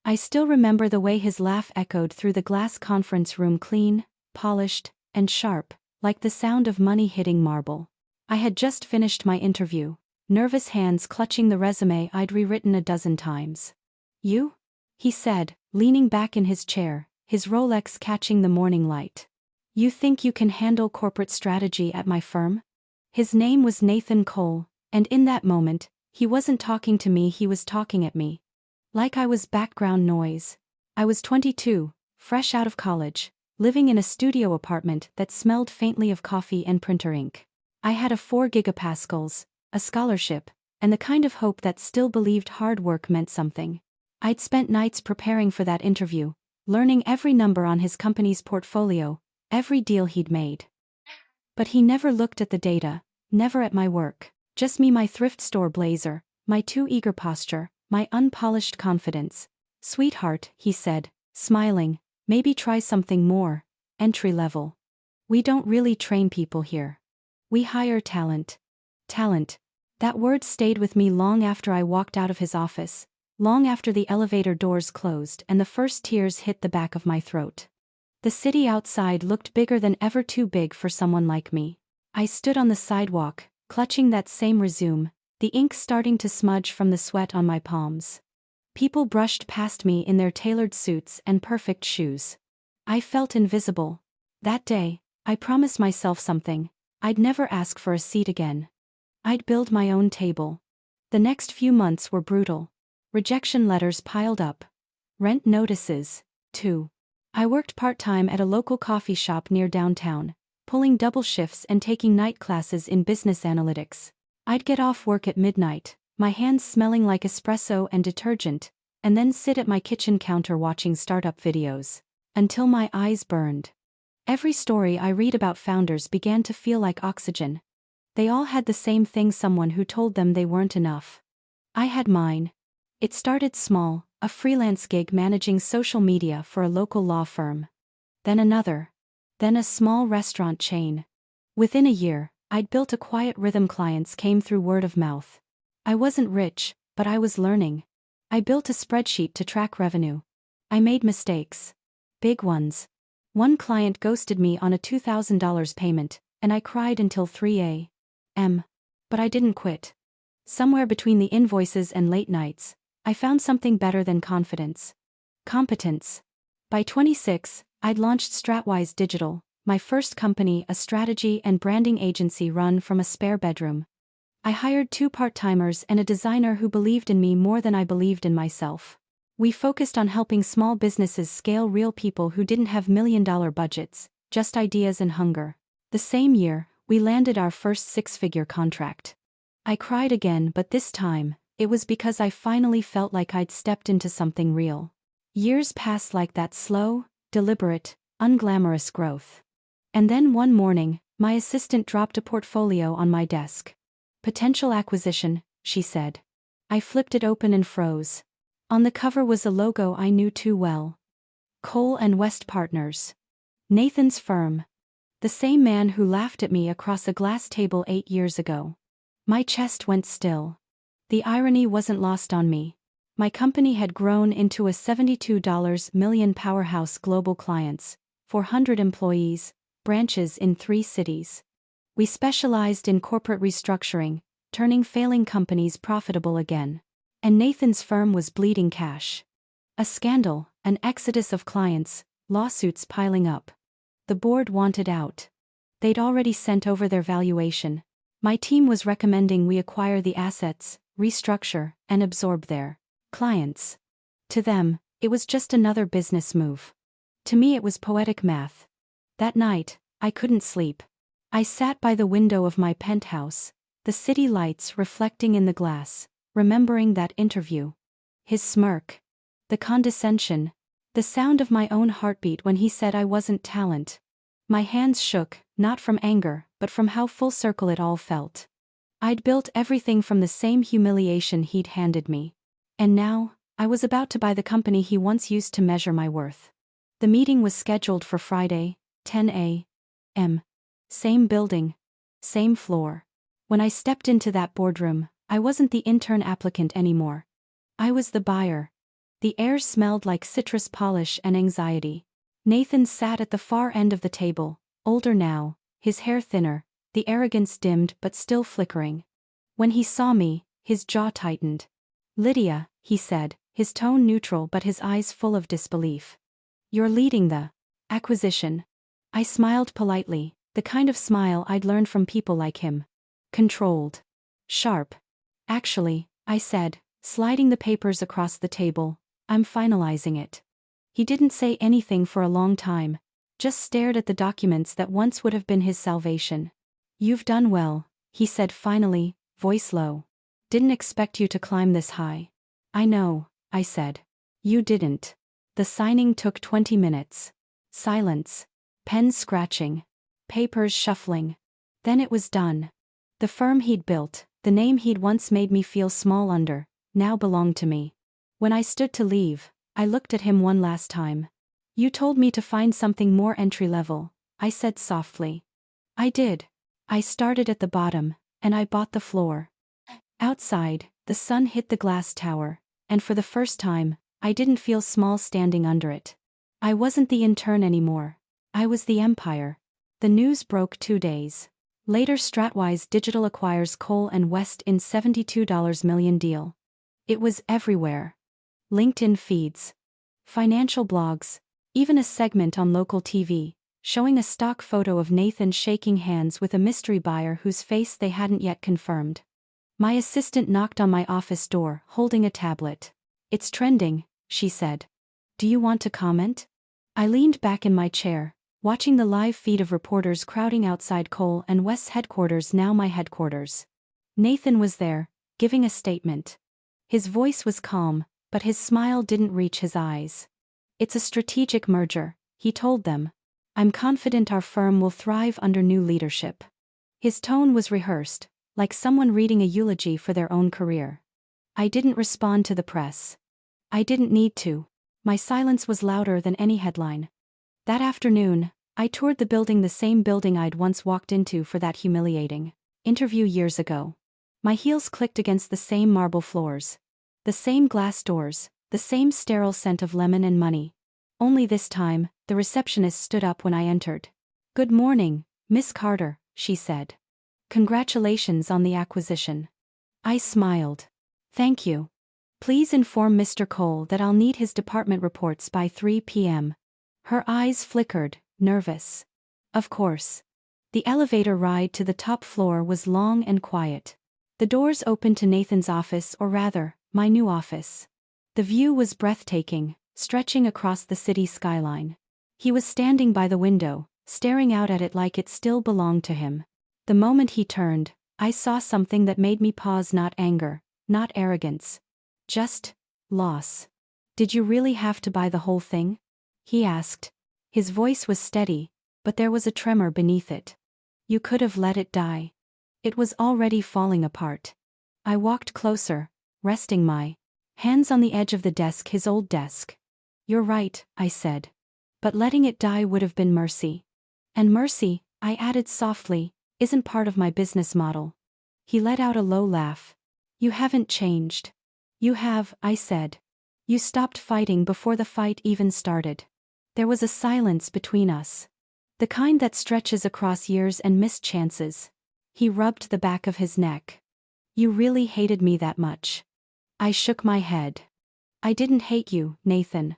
I still remember the way his laugh echoed through the glass conference room, clean, polished, and sharp, like the sound of money hitting marble. I had just finished my interview, nervous hands clutching the resume I'd rewritten a dozen times. "You?" he said, leaning back in his chair, his Rolex catching the morning light. "You think you can handle corporate strategy at my firm?" His name was Nathan Cole, and in that moment, he wasn't talking to me, he was talking at me. Like I was background noise. I was 22, fresh out of college, living in a studio apartment that smelled faintly of coffee and printer ink. I had a 4 gigapascals, a scholarship, and the kind of hope that still believed hard work meant something. I'd spent nights preparing for that interview, learning every number on his company's portfolio, every deal he'd made. But he never looked at the data, never at my work, just me, my thrift store blazer, my too eager posture, my unpolished confidence. "Sweetheart," he said, smiling, "maybe try something more entry level. We don't really train people here. We hire talent." Talent. That word stayed with me long after I walked out of his office, long after the elevator doors closed and the first tears hit the back of my throat. The city outside looked bigger than ever, too big for someone like me. I stood on the sidewalk, clutching that same resume, the ink starting to smudge from the sweat on my palms. People brushed past me in their tailored suits and perfect shoes. I felt invisible. That day, I promised myself something: I'd never ask for a seat again. I'd build my own table. The next few months were brutal. Rejection letters piled up. Rent notices, too. I worked part-time at a local coffee shop near downtown, pulling double shifts and taking night classes in business analytics. I'd get off work at midnight, my hands smelling like espresso and detergent, and then sit at my kitchen counter watching startup videos, until my eyes burned. Every story I read about founders began to feel like oxygen. They all had the same thing: someone who told them they weren't enough. I had mine. It started small, a freelance gig managing social media for a local law firm. Then another. Then a small restaurant chain. Within a year, I'd built a quiet rhythm. Clients came through word of mouth. I wasn't rich, but I was learning. I built a spreadsheet to track revenue. I made mistakes. Big ones. One client ghosted me on a $2,000 payment, and I cried until 3 a.m. But I didn't quit. Somewhere between the invoices and late nights, I found something better than confidence. Competence. By 26, I'd launched Stratwise Digital, my first company, a strategy and branding agency run from a spare bedroom. I hired 2 part-timers and a designer who believed in me more than I believed in myself. We focused on helping small businesses scale, real people who didn't have million-dollar budgets, just ideas and hunger. The same year, we landed our first 6-figure contract. I cried again, but this time, it was because I finally felt like I'd stepped into something real. Years passed like that: slow, deliberate, unglamorous growth. And then one morning, my assistant dropped a portfolio on my desk. "Potential acquisition," she said. I flipped it open and froze. On the cover was a logo I knew too well. Cole and West Partners. Nathan's firm. The same man who laughed at me across a glass table 8 years ago. My chest went still. The irony wasn't lost on me. My company had grown into a $72 million powerhouse, global clients, 400 employees, branches in 3 cities. We specialized in corporate restructuring, turning failing companies profitable again. And Nathan's firm was bleeding cash. A scandal, an exodus of clients, lawsuits piling up. The board wanted out. They'd already sent over their valuation. My team was recommending we acquire the assets, restructure, and absorb their clients. To them, it was just another business move. To me, it was poetic math. That night, I couldn't sleep. I sat by the window of my penthouse, the city lights reflecting in the glass, remembering that interview. His smirk. The condescension. The sound of my own heartbeat when he said I wasn't talent. My hands shook, not from anger, but from how full circle it all felt. I'd built everything from the same humiliation he'd handed me. And now, I was about to buy the company he once used to measure my worth. The meeting was scheduled for Friday, 10 a.m. Same building. Same floor. When I stepped into that boardroom, I wasn't the intern applicant anymore. I was the buyer. The air smelled like citrus polish and anxiety. Nathan sat at the far end of the table, older now, his hair thinner, the arrogance dimmed but still flickering. When he saw me, his jaw tightened. "Lydia," he said, his tone neutral but his eyes full of disbelief. "You're leading the acquisition." I smiled politely, the kind of smile I'd learned from people like him. Controlled. Sharp. "Actually," I said, sliding the papers across the table, "I'm finalizing it." He didn't say anything for a long time, just stared at the documents that once would have been his salvation. "You've done well," he said finally, voice low. "Didn't expect you to climb this high." "I know," I said. "You didn't." The signing took 20 minutes. Silence. Pens scratching. Papers shuffling. Then it was done. The firm he'd built, the name he'd once made me feel small under, now belonged to me. When I stood to leave, I looked at him one last time. "You told me to find something more entry-level," I said softly. "I did. I started at the bottom, and I bought the floor." Outside, the sun hit the glass tower, and for the first time, I didn't feel small standing under it. I wasn't the intern anymore. I was the empire. The news broke 2 days later. Stratwise Digital acquires Cole & West in $72 million deal. It was everywhere. LinkedIn feeds, financial blogs, even a segment on local TV, showing a stock photo of Nathan shaking hands with a mystery buyer whose face they hadn't yet confirmed. My assistant knocked on my office door, holding a tablet. "It's trending," she said. "Do you want to comment?" I leaned back in my chair, watching the live feed of reporters crowding outside Cole & West's headquarters, now my headquarters. Nathan was there, giving a statement. His voice was calm, but his smile didn't reach his eyes. "It's a strategic merger," he told them. "I'm confident our firm will thrive under new leadership." His tone was rehearsed, like someone reading a eulogy for their own career. I didn't respond to the press. I didn't need to. My silence was louder than any headline. That afternoon, I toured the building, the same building I'd once walked into for that humiliating interview years ago. My heels clicked against the same marble floors. The same glass doors, the same sterile scent of lemon and money. Only this time, the receptionist stood up when I entered. "Good morning, Miss Carter," she said. "Congratulations on the acquisition." I smiled. "Thank you. Please inform Mr. Cole that I'll need his department reports by 3 p.m. Her eyes flickered, nervous. Of course. The elevator ride to the top floor was long and quiet. The doors opened to Nathan's office, or rather, my new office. The view was breathtaking, stretching across the city skyline. He was standing by the window, staring out at it like it still belonged to him. The moment he turned, I saw something that made me pause. Not anger, not arrogance. Just loss. "Did you really have to buy the whole thing?" he asked. His voice was steady, but there was a tremor beneath it. "You could have let it die. It was already falling apart." I walked closer, resting my hands on the edge of the desk, his old desk. "You're right," I said. "But letting it die would have been mercy. And mercy," I added softly, "isn't part of my business model." He let out a low laugh. "You haven't changed." "You have," I said. "You stopped fighting before the fight even started." There was a silence between us. The kind that stretches across years and missed chances. He rubbed the back of his neck. "You really hated me that much?" I shook my head. "I didn't hate you, Nathan.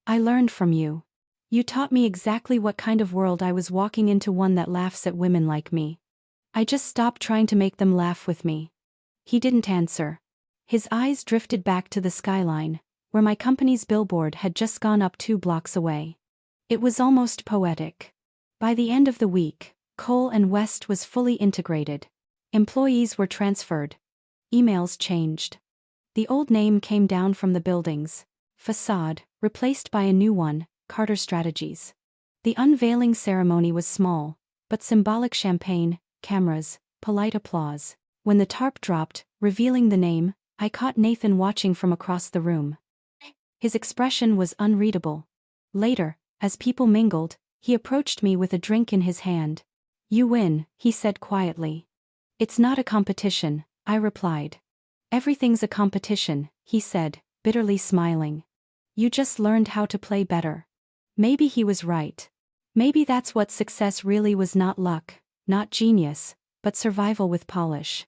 I learned from you. You taught me exactly what kind of world I was walking into, one that laughs at women like me. I just stopped trying to make them laugh with me." He didn't answer. His eyes drifted back to the skyline, where my company's billboard had just gone up 2 blocks away. It was almost poetic. By the end of the week, Cole & West was fully integrated. Employees were transferred. Emails changed. The old name came down from the building's facade, replaced by a new one, Carter Strategies. The unveiling ceremony was small, but symbolic. Champagne, cameras, polite applause. When the tarp dropped, revealing the name, I caught Nathan watching from across the room. His expression was unreadable. Later, as people mingled, he approached me with a drink in his hand. "You win," he said quietly. "It's not a competition," I replied. "Everything's a competition," he said, bitterly smiling. You just learned how to play better. Maybe he was right. Maybe that's what success really was, not luck, not genius, but survival with polish.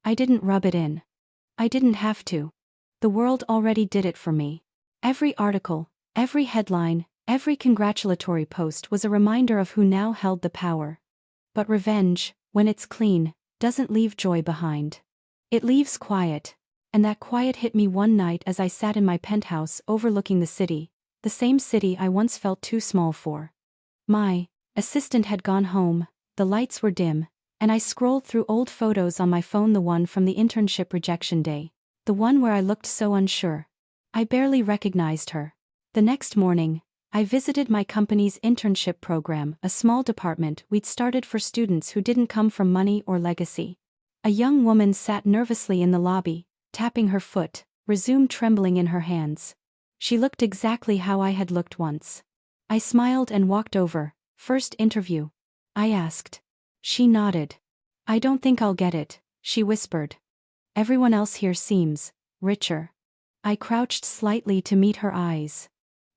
I didn't rub it in. I didn't have to. The world already did it for me. Every article, every headline, every congratulatory post was a reminder of who now held the power. But revenge, when it's clean, doesn't leave joy behind. It leaves quiet, and that quiet hit me one night as I sat in my penthouse overlooking the city, the same city I once felt too small for. My assistant had gone home, the lights were dim, and I scrolled through old photos on my phone, the one from the internship rejection day, the one where I looked so unsure. I barely recognized her. The next morning, I visited my company's internship program, a small department we'd started for students who didn't come from money or legacy. A young woman sat nervously in the lobby, tapping her foot, resume trembling in her hands. She looked exactly how I had looked once. I smiled and walked over. "First interview?" I asked. She nodded. "I don't think I'll get it," she whispered. "Everyone else here seems richer." I crouched slightly to meet her eyes.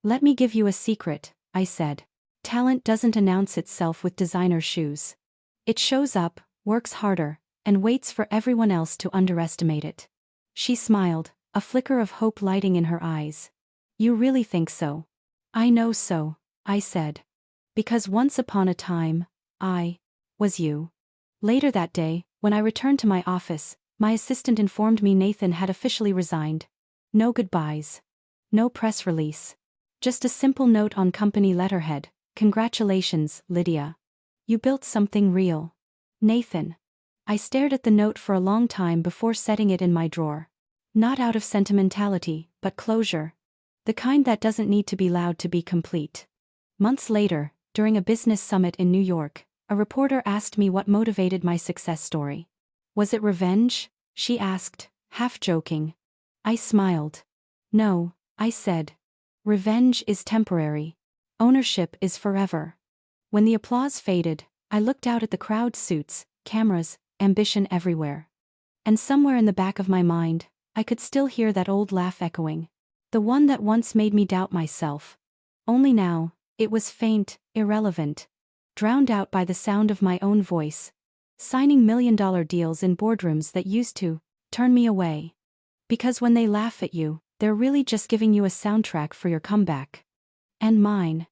"Let me give you a secret," I said. "Talent doesn't announce itself with designer shoes. It shows up, works harder, and waits for everyone else to underestimate it." She smiled, a flicker of hope lighting in her eyes. "You really think so?" "I know so," I said. "Because once upon a time, I was you." Later that day, when I returned to my office, my assistant informed me Nathan had officially resigned. No goodbyes. No press release. Just a simple note on company letterhead: "Congratulations, Lydia. You built something real. Nathan." I stared at the note for a long time before setting it in my drawer. Not out of sentimentality, but closure. The kind that doesn't need to be loud to be complete. Months later, during a business summit in New York, a reporter asked me what motivated my success story. "Was it revenge?" she asked, half joking. I smiled. "No," I said. "Revenge is temporary. Ownership is forever." When the applause faded, I looked out at the crowd, suits, cameras, ambition everywhere. And somewhere in the back of my mind, I could still hear that old laugh echoing. The one that once made me doubt myself. Only now, it was faint, irrelevant. Drowned out by the sound of my own voice. Signing million-dollar deals in boardrooms that used to turn me away. Because when they laugh at you, they're really just giving you a soundtrack for your comeback. And mine.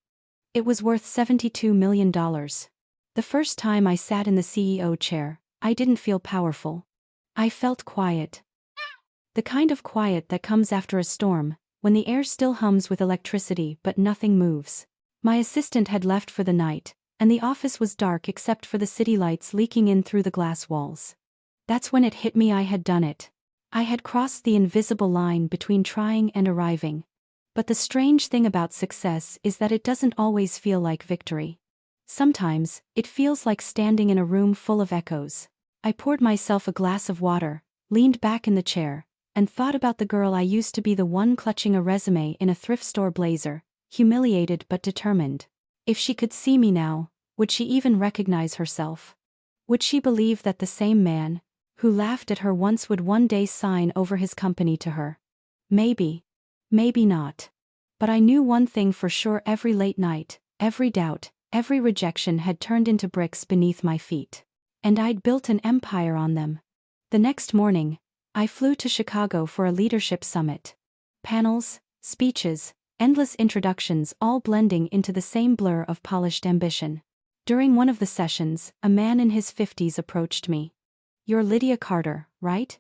It was worth $72 million. The first time I sat in the CEO chair, I didn't feel powerful. I felt quiet. The kind of quiet that comes after a storm, when the air still hums with electricity but nothing moves. My assistant had left for the night, and the office was dark except for the city lights leaking in through the glass walls. That's when it hit me: I had done it. I had crossed the invisible line between trying and arriving. But the strange thing about success is that it doesn't always feel like victory. Sometimes, it feels like standing in a room full of echoes. I poured myself a glass of water, leaned back in the chair, and thought about the girl I used to be, the one clutching a resume in a thrift store blazer, humiliated but determined. If she could see me now, would she even recognize herself? Would she believe that the same man, who laughed at her once, would one day sign over his company to her? Maybe. Maybe not. But I knew one thing for sure: every late night, every doubt, every rejection had turned into bricks beneath my feet. And I'd built an empire on them. The next morning, I flew to Chicago for a leadership summit. Panels, speeches, endless introductions, all blending into the same blur of polished ambition. During one of the sessions, a man in his 50s approached me. "You're Lydia Carter, right?"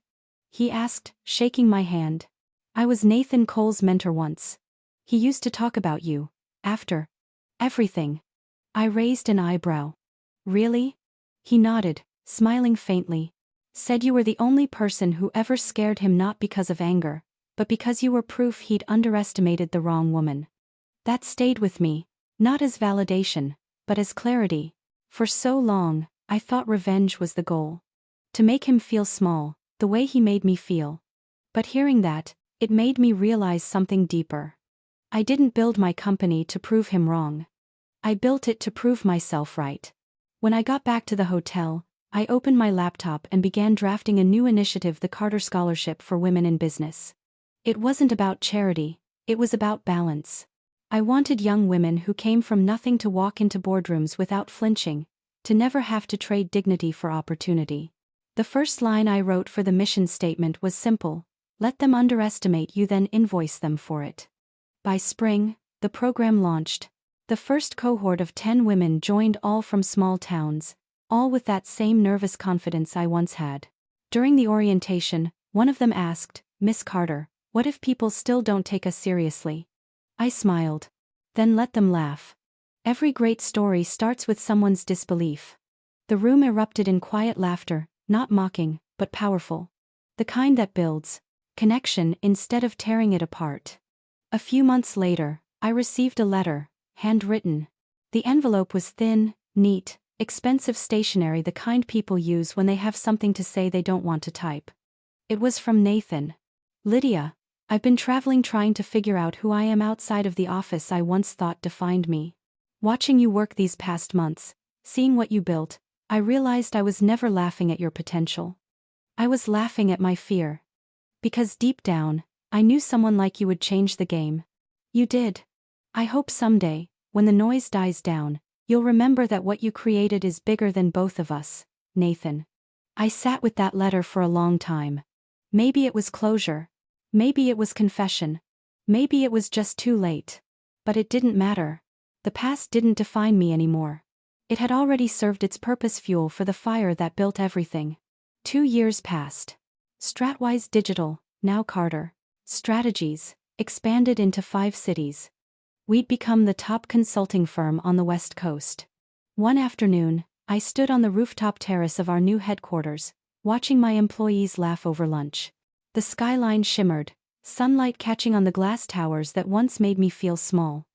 he asked, shaking my hand. "I was Nathan Cole's mentor once. He used to talk about you, after everything." I raised an eyebrow. "Really?" He nodded, smiling faintly. "Said you were the only person who ever scared him, not because of anger, but because you were proof he'd underestimated the wrong woman." That stayed with me, not as validation, but as clarity. For so long, I thought revenge was the goal. To make him feel small, the way he made me feel. But hearing that, it made me realize something deeper. I didn't build my company to prove him wrong. I built it to prove myself right. When I got back to the hotel, I opened my laptop and began drafting a new initiative: the Carter Scholarship for Women in Business. It wasn't about charity, It was about balance. I wanted young women who came from nothing to walk into boardrooms without flinching, to never have to trade dignity for opportunity. The first line I wrote for the mission statement was simple: let them underestimate you, then invoice them for it. By spring, the program launched. The first cohort of 10 women joined, all from small towns, all with that same nervous confidence I once had. During the orientation, one of them asked, "Miss Carter, what if people still don't take us seriously?" I smiled. Then let them laugh. Every great story starts with someone's disbelief. The room erupted in quiet laughter, not mocking, but powerful. The kind that builds connection instead of tearing it apart. A few months later, I received a letter, handwritten. The envelope was thin, neat, expensive stationery, the kind people use when they have something to say they don't want to type. It was from Nathan. "Lydia, I've been traveling trying to figure out who I am outside of the office I once thought defined me. Watching you work these past months, seeing what you built, I realized I was never laughing at your potential. I was laughing at my fear. Because deep down, I knew someone like you would change the game. You did. I hope someday, when the noise dies down, you'll remember that what you created is bigger than both of us, Nathan." I sat with that letter for a long time. Maybe it was closure. Maybe it was confession. Maybe it was just too late. But it didn't matter. The past didn't define me anymore. It had already served its purpose, fuel for the fire that built everything. 2 years passed. Stratwise Digital, now Carter Strategies, expanded into 5 cities. We'd become the top consulting firm on the West Coast. One afternoon, I stood on the rooftop terrace of our new headquarters, watching my employees laugh over lunch. The skyline shimmered, sunlight catching on the glass towers that once made me feel small.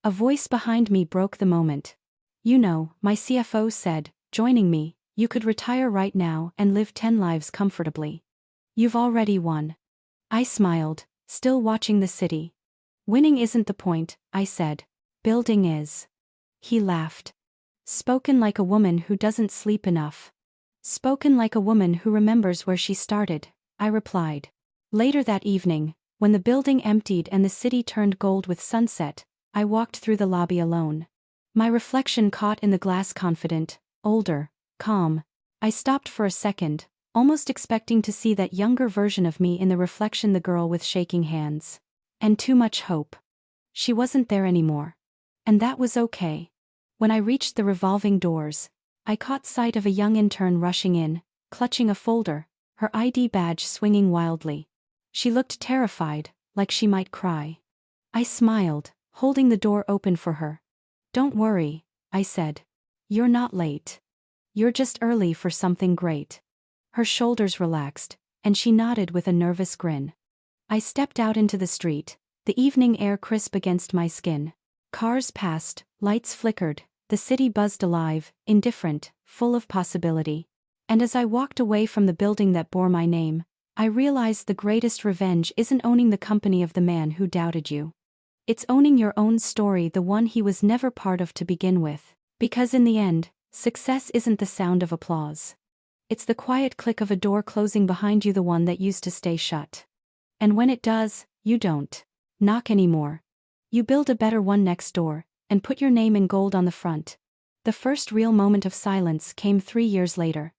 A voice behind me broke the moment. "You know," my CFO said, joining me, "you could retire right now and live 10 lives comfortably. You've already won." I smiled, still watching the city. "Winning isn't the point," I said. "Building is." He laughed. "Spoken like a woman who doesn't sleep enough." "Spoken like a woman who remembers where she started," I replied. Later that evening, when the building emptied and the city turned gold with sunset, I walked through the lobby alone. My reflection caught in the glass, confident, older, calm. I stopped for a second, almost expecting to see that younger version of me in the reflection, the girl with shaking hands. And too much hope. She wasn't there anymore. And that was okay. When I reached the revolving doors, I caught sight of a young intern rushing in, clutching a folder, her ID badge swinging wildly. She looked terrified, like she might cry. I smiled, holding the door open for her. "Don't worry," I said. "You're not late. You're just early for something great." Her shoulders relaxed, and she nodded with a nervous grin. I stepped out into the street, the evening air crisp against my skin. Cars passed, lights flickered, the city buzzed alive, indifferent, full of possibility. And as I walked away from the building that bore my name, I realized the greatest revenge isn't owning the company of the man who doubted you. It's owning your own story, the one he was never part of to begin with. Because in the end, success isn't the sound of applause. It's the quiet click of a door closing behind you, the one that used to stay shut. And when it does, you don't knock anymore. You build a better one next door, and put your name in gold on the front. The first real moment of silence came 3 years later.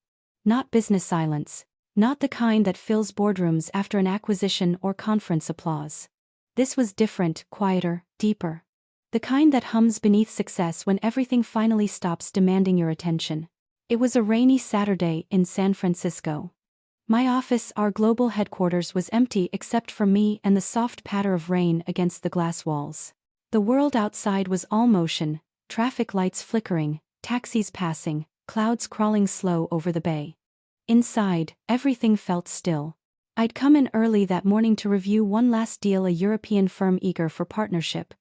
Not business silence, not the kind that fills boardrooms after an acquisition or conference applause. This was different, quieter, deeper. The kind that hums beneath success when everything finally stops demanding your attention. It was a rainy Saturday in San Francisco. My office, our global headquarters, was empty except for me and the soft patter of rain against the glass walls. The world outside was all motion, traffic lights flickering, taxis passing, clouds crawling slow over the bay. Inside, everything felt still. I'd come in early that morning to review one last deal, a European firm eager for partnership.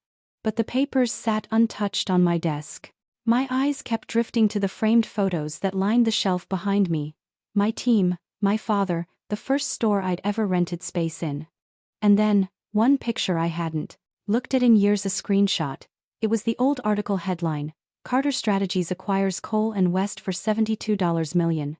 But the papers sat untouched on my desk. My eyes kept drifting to the framed photos that lined the shelf behind me. My team, my father, the first store I'd ever rented space in. And then, one picture I hadn't looked at in years, a screenshot. It was the old article headline: Carter Strategies acquires Cole & West for $72 million.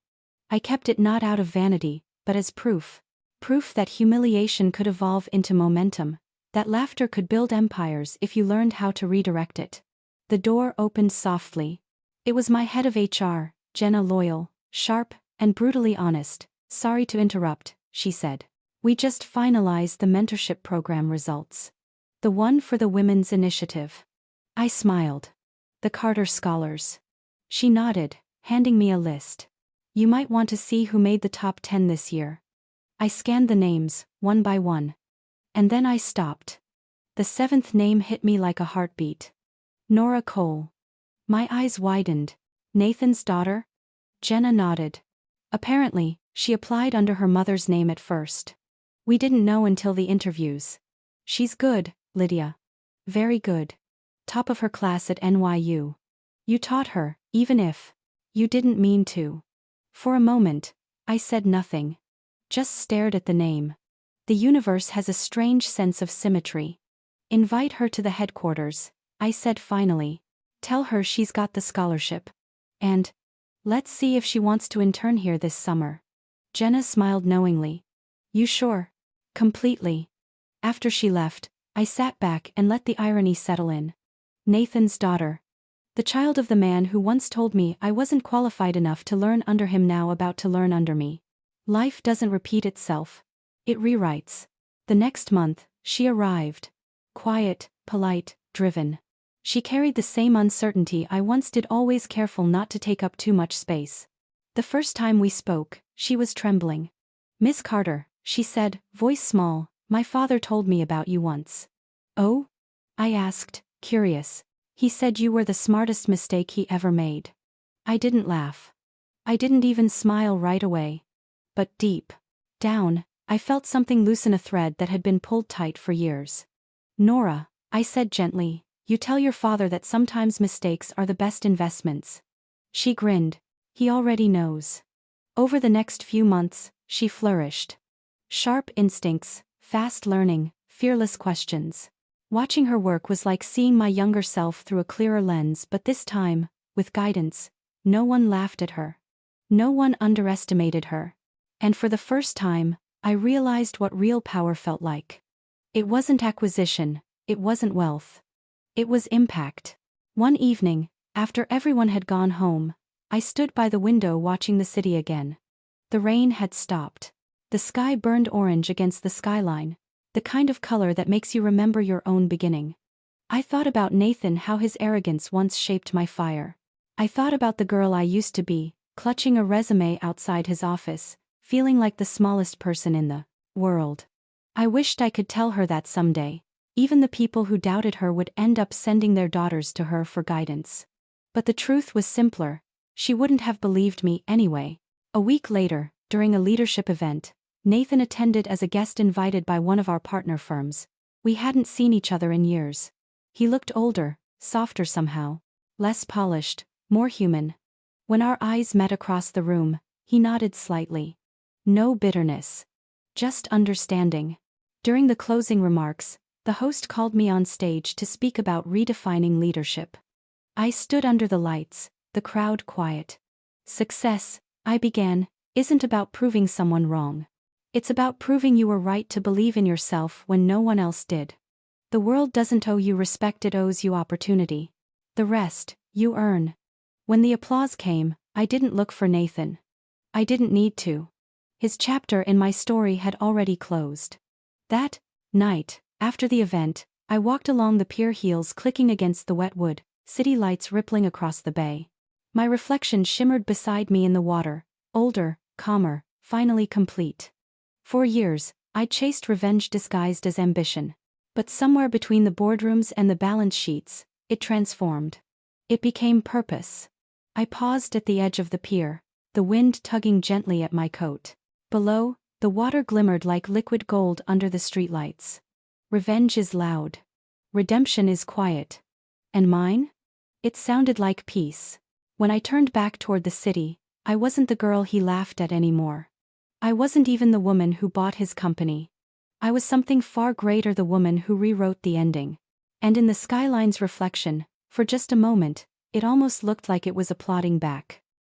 I kept it not out of vanity, but as proof. Proof that humiliation could evolve into momentum. That laughter could build empires if you learned how to redirect it. The door opened softly. It was my head of HR, Jenna, loyal, sharp, and brutally honest. "Sorry to interrupt," she said. "We just finalized the mentorship program results. The one for the Women's Initiative." I smiled. "The Carter Scholars." She nodded, handing me a list. "You might want to see who made the top 10 this year." I scanned the names, one by one. And then I stopped. The 7th name hit me like a heartbeat. Nora Cole. My eyes widened. "Nathan's daughter?" Jenna nodded. "Apparently, she applied under her mother's name at first. We didn't know until the interviews. She's good, Lydia. Very good. Top of her class at NYU. You taught her, even if you didn't mean to." For a moment, I said nothing. Just stared at the name. The universe has a strange sense of symmetry. "Invite her to the headquarters," I said finally. "Tell her she's got the scholarship. And let's see if she wants to intern here this summer." Jenna smiled knowingly. "You sure?" "Completely." After she left, I sat back and let the irony settle in. Nathan's daughter. The child of the man who once told me I wasn't qualified enough to learn under him, now about to learn under me. Life doesn't repeat itself. It rewrites. The next month, she arrived. Quiet, polite, driven. She carried the same uncertainty I once did, always careful not to take up too much space. The first time we spoke, she was trembling. "Miss Carter," she said, voice small, "my father told me about you once." "Oh?" I asked, curious. "He said you were the smartest mistake he ever made." I didn't laugh. I didn't even smile right away. But deep down, I felt something loosen, a thread that had been pulled tight for years. "Nora," I said gently, "you tell your father that sometimes mistakes are the best investments." She grinned. "He already knows." Over the next few months, she flourished. Sharp instincts, fast learning, fearless questions. Watching her work was like seeing my younger self through a clearer lens, but this time, with guidance. No one laughed at her. No one underestimated her. And for the first time, I realized what real power felt like. It wasn't acquisition, it wasn't wealth. It was impact. One evening, after everyone had gone home, I stood by the window watching the city again. The rain had stopped. The sky burned orange against the skyline, the kind of color that makes you remember your own beginning. I thought about Nathan, how his arrogance once shaped my fire. I thought about the girl I used to be, clutching a resume outside his office, feeling like the smallest person in the world. I wished I could tell her that someday. Even the people who doubted her would end up sending their daughters to her for guidance. But the truth was simpler. She wouldn't have believed me anyway. A week later, during a leadership event, Nathan attended as a guest invited by one of our partner firms. We hadn't seen each other in years. He looked older, softer somehow. Less polished, more human. When our eyes met across the room, he nodded slightly. No bitterness. Just understanding. During the closing remarks, the host called me on stage to speak about redefining leadership. I stood under the lights, the crowd quiet. "Success," I began, "isn't about proving someone wrong. It's about proving you were right to believe in yourself when no one else did. The world doesn't owe you respect, it owes you opportunity. The rest, you earn." When the applause came, I didn't look for Nathan. I didn't need to. His chapter in my story had already closed. That night, after the event, I walked along the pier, heels clicking against the wet wood, city lights rippling across the bay. My reflection shimmered beside me in the water, older, calmer, finally complete. For years, I'd chased revenge disguised as ambition. But somewhere between the boardrooms and the balance sheets, it transformed. It became purpose. I paused at the edge of the pier, the wind tugging gently at my coat. Below, the water glimmered like liquid gold under the streetlights. Revenge is loud. Redemption is quiet. And mine? It sounded like peace. When I turned back toward the city, I wasn't the girl he laughed at anymore. I wasn't even the woman who bought his company. I was something far greater, the woman who rewrote the ending. And in the skyline's reflection, for just a moment, it almost looked like it was applauding back.